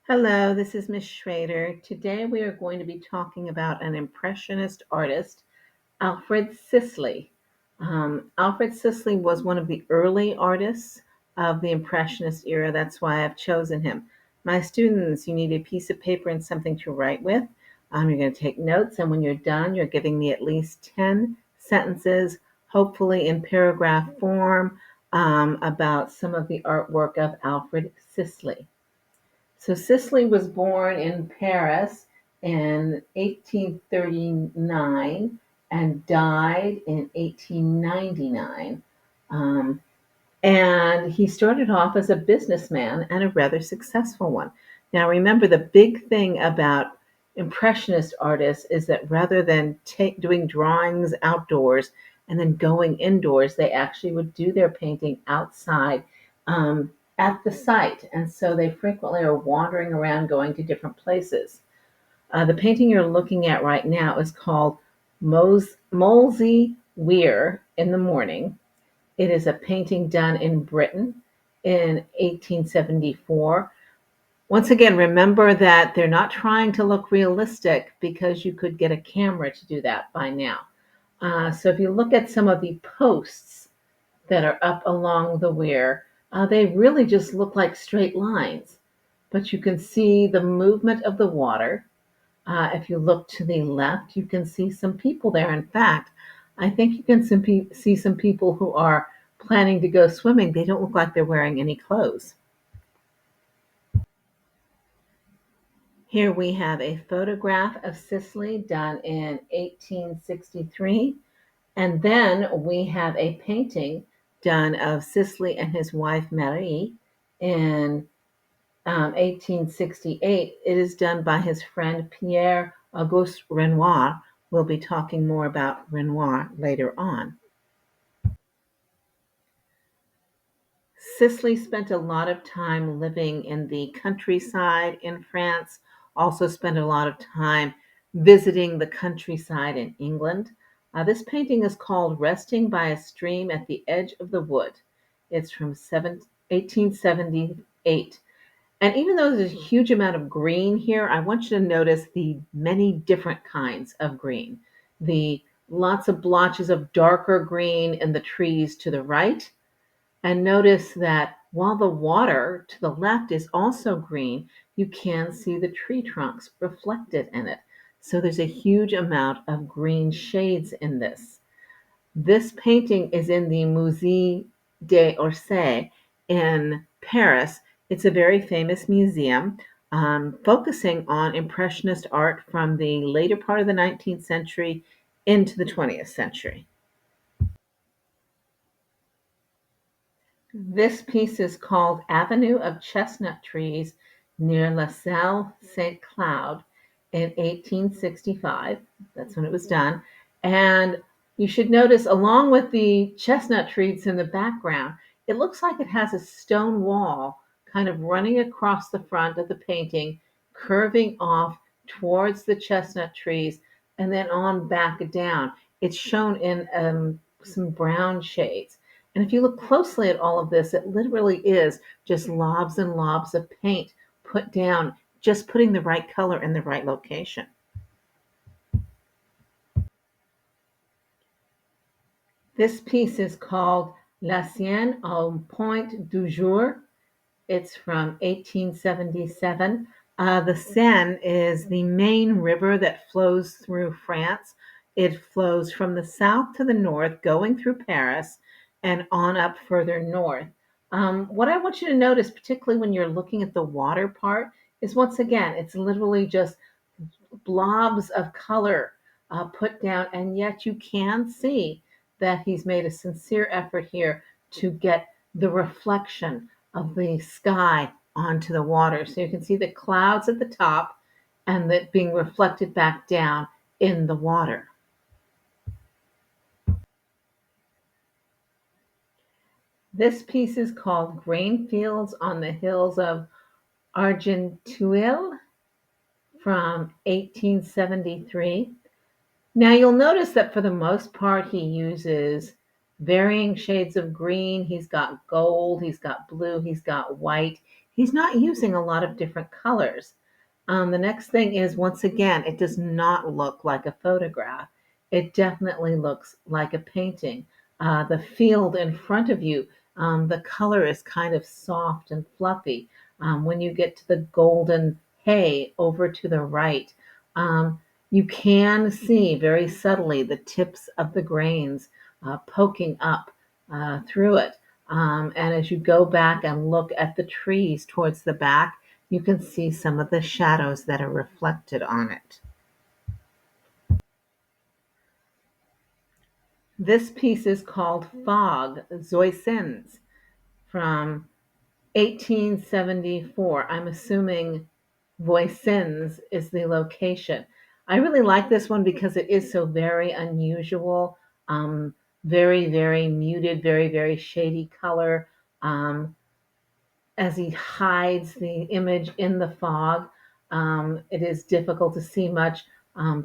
Hello, this is Miss Schrader. Today we are going to be talking about an Impressionist artist, Alfred Sisley. Alfred Sisley was one of the early artists of the Impressionist era. That's why I've chosen him. My students, you need a piece of paper and something to write with. You're going to take notes, and when you're done, you're giving me at least 10 sentences, hopefully in paragraph form, about some of the artwork of Alfred Sisley. So Sisley was born in Paris in 1839 and died in 1899. Um, and he started off as a businessman and a rather successful one. Now, remember, the big thing about Impressionist artists is that rather than doing drawings outdoors and then going indoors, they actually would do their painting outside at the site. And so they frequently are wandering around going to different places. The painting you're looking at right now is called Molesey Weir in the Morning. It is a painting done in Britain in 1874. Once again, remember that they're not trying to look realistic because you could get a camera to do that by now. So if you look at some of the posts that are up along the weir, they really just look like straight lines. But you can see the movement of the water. If you look to the left, you can see some people there. In fact, I think you can see some people who are planning to go swimming. They don't look like they're wearing any clothes. Here we have a photograph of Sicily done in 1863. And then we have a painting done of Sicily and his wife Marie in 1868. It is done by his friend Pierre Auguste Renoir. We'll be talking more about Renoir later on. Sisley spent a lot of time living in the countryside in France, also spent a lot of time visiting the countryside in England. This painting is called Resting by a Stream at the Edge of the Wood. It's from 1878. And even though there's a huge amount of green here, I want you to notice the many different kinds of green. The lots of blotches of darker green in the trees to the right. And notice that while the water to the left is also green, you can see the tree trunks reflected in it. So there's a huge amount of green shades in this. This painting is in the Musée d'Orsay in Paris. It's a very famous museum focusing on Impressionist art from the later part of the 19th century into the 20th century. This piece is called Avenue of Chestnut Trees near La Salle St. Cloud in 1865. That's when it was done. And you should notice, along with the chestnut trees in the background, it looks like it has a stone wall kind of running across the front of the painting, curving off towards the chestnut trees, and then on back down. It's shown in some brown shades. And if you look closely at all of this, it literally is just lobs and lobs of paint put down, just putting the right color in the right location. This piece is called La Sienne au Point du Jour. It's from 1877. The Seine is the main river that flows through France. It flows from the south to the north, going through Paris and on up further north. What I want you to notice, particularly when you're looking at the water part, is once again, it's literally just blobs of color put down, and yet you can see that he's made a sincere effort here to get the reflection of the sky onto the water. So you can see the clouds at the top and that being reflected back down in the water. This piece is called Grain Fields on the Hills of Argenteuil from 1873. Now you'll notice that for the most part he uses varying shades of green. He's got gold, he's got blue, he's got white. He's not using a lot of different colors. The next thing is, once again, it does not look like a photograph. It definitely looks like a painting. The field in front of you, the color is kind of soft and fluffy. When you get to the golden hay over to the right, um, you can see very subtly the tips of the grains poking up through it. And as you go back and look at the trees towards the back, you can see some of the shadows that are reflected on it. This piece is called Fog, Zoisins, from 1874. I'm assuming Voisins is the location. I really like this one because it is so very unusual, um, very, very muted, very, very shady color. As he hides the image in the fog, it is difficult to see much,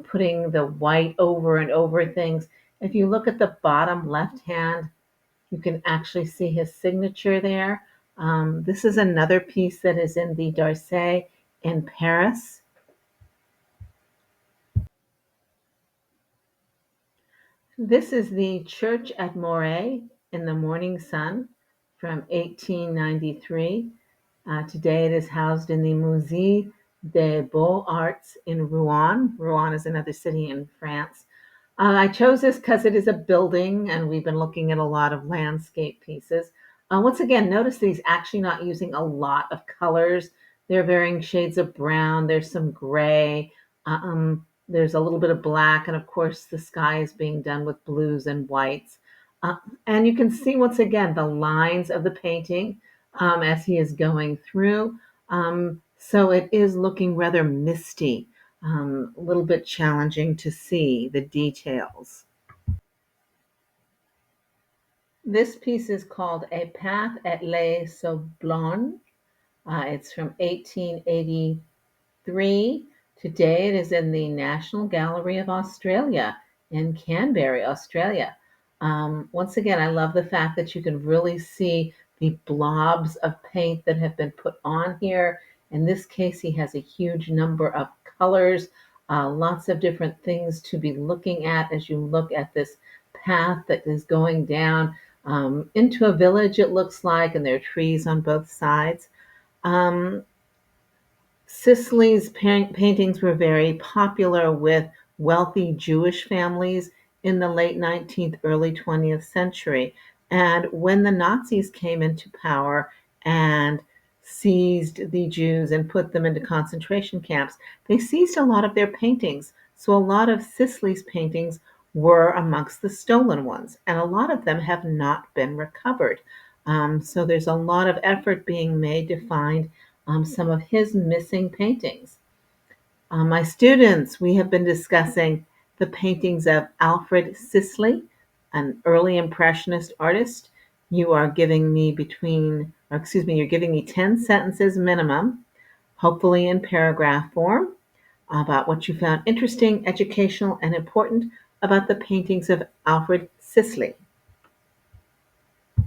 putting the white over and over things. If you look at the bottom left hand, you can actually see his signature there. This is another piece that is in the Darcy in Paris. This is the church at Moret in the morning sun from 1893. Today it is housed in the Musée des Beaux-Arts in Rouen. Rouen is another city in France. I chose this because it is a building, and we've been looking at a lot of landscape pieces. Once again, notice that he's actually not using a lot of colors. There are varying shades of brown. There's some gray. There's a little bit of black, and of course, the sky is being done with blues and whites. Uh, and you can see once again the lines of the painting as he is going through. So it is looking rather misty, a little bit challenging to see the details. This piece is called A Path at Les Sablons. It's from 1883. Today it is in the National Gallery of Australia in Canberra, Australia. Once again, I love the fact that you can really see the blobs of paint that have been put on here. In this case, he has a huge number of colors, lots of different things to be looking at as you look at this path that is going down into a village, it looks like, and there are trees on both sides. Um, Sisley's paintings were very popular with wealthy Jewish families in the late 19th, early 20th century. And when the Nazis came into power and seized the Jews and put them into concentration camps, they seized a lot of their paintings. So a lot of Sisley's paintings were amongst the stolen ones, and a lot of them have not been recovered. So there's a lot of effort being made to find some of his missing paintings. My students, we have been discussing the paintings of Alfred Sisley, an early Impressionist artist. You are giving me you're giving me 10 sentences minimum, hopefully in paragraph form, about what you found interesting, educational, and important about the paintings of Alfred Sisley.